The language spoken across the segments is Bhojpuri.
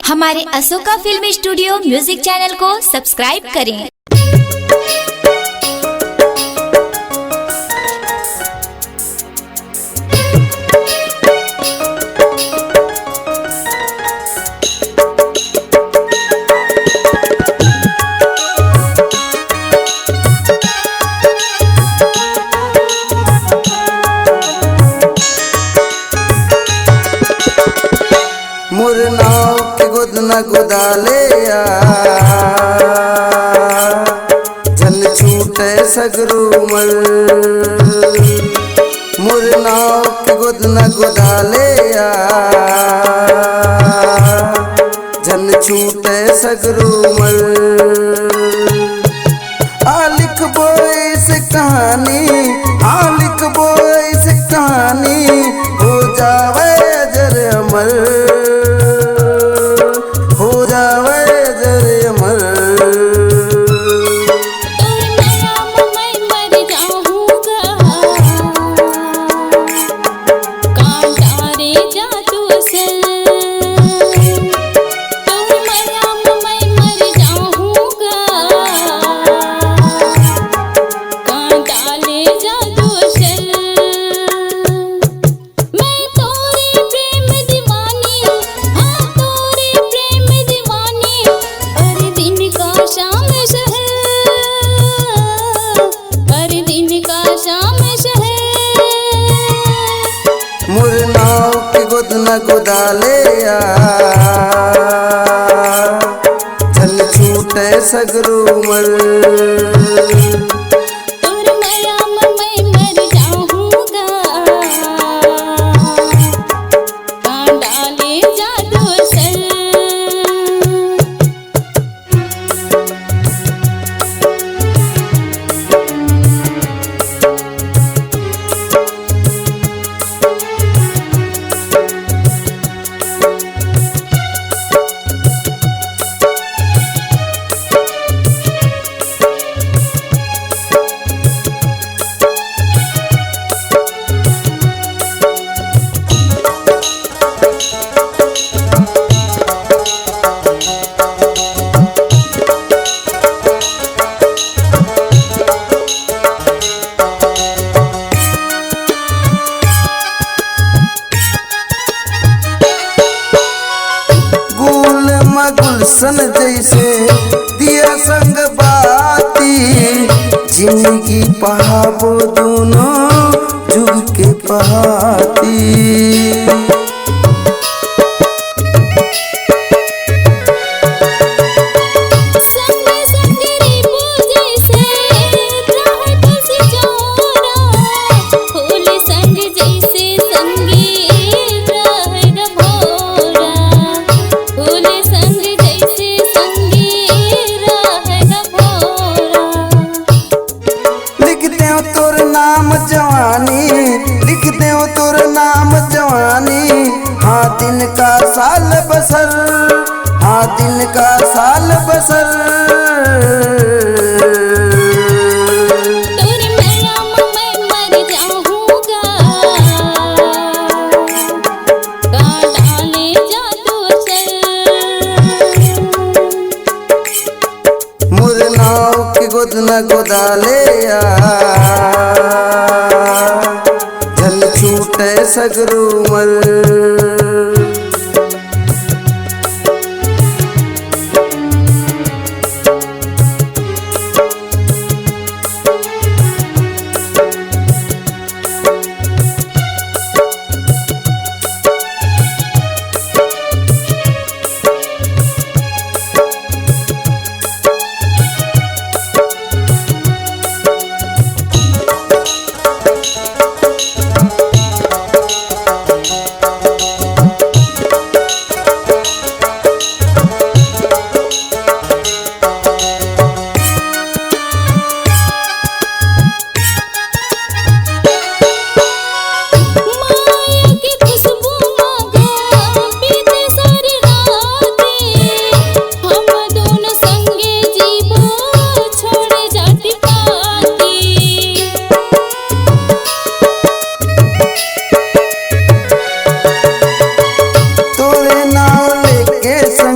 हमारे Ashoka film studio music channel को सब्सक्राइब करें। मुरनाव के गुद न गुदाले जल छूटे सगरू मल। मुरनाव के गुद न गुदाले जल छूटे सगरू मल। आलिक बोए से कहानी, आलिक बोए से कहानी हो जावे अजर अमर, हो जावे अजर अमर। मुरनाव के गुद न गुदाले जल छूटे सगरू मल। गुलशन जैसे दिया संग बाती, जिंदगी पहाबो दोनों जुग के पहाती। लिख दे तोर नाम जवानी, हाँ दिन का साल बसर, हाँ दिन का साल बसर। मुरनाव के गुद न गुदाले जल छूटे सगरू मल।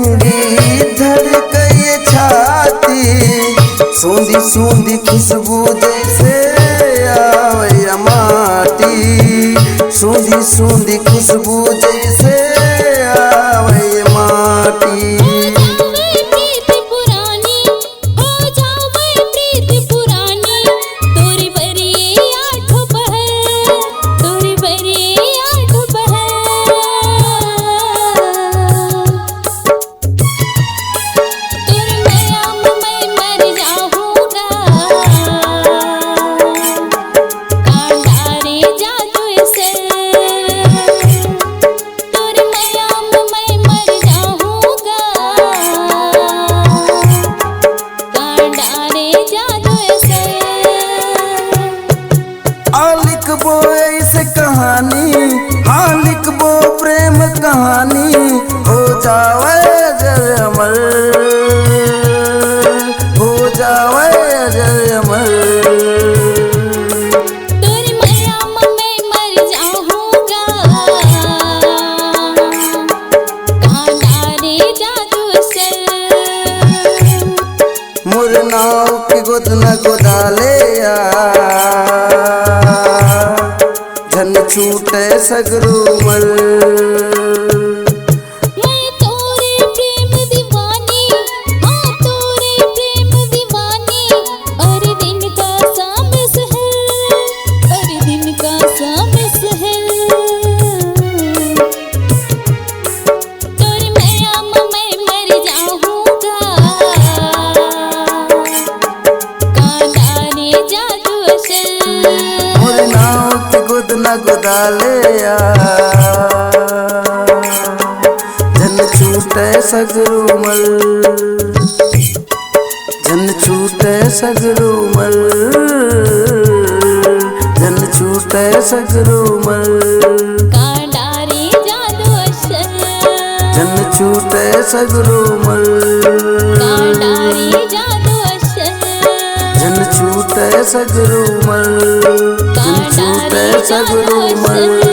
संगीत धड़के छाती, सूंधी सूंधी खुशबू जैसे आवे माटी, सूंधी सूंधी खुशबू जैसे आवे माटी। लिखबो ऐसे कहानी, हाँ लिखबो प्रेम कहानी, हो जावे जय अमर, हो जावे जय अमर। तेरी मरियम मैं मर जाऊंगा, कांडारे जादू से मोर नाव की गोद न गोदाले धन छूटे सगरू मल। मैं तोरे प्रेम दीवानी, हाँ तोरे प्रेम दीवानी, अरे दिन का शाम सहल, अरे दिन का शाम सहल। तोरे मरियम मैं मर जाऊंगा, कांडारे जादू से मोर नाव की गोद न गोदाले जन छूटे सगरू मल, जन छूटे सगरू मल, जन छूटे सगरू मल। कांडारे जादू से जन छूटे सगरू मल, कांडारे जादू से जन छूटे सगरू मल, जन छूटे सगरू मल।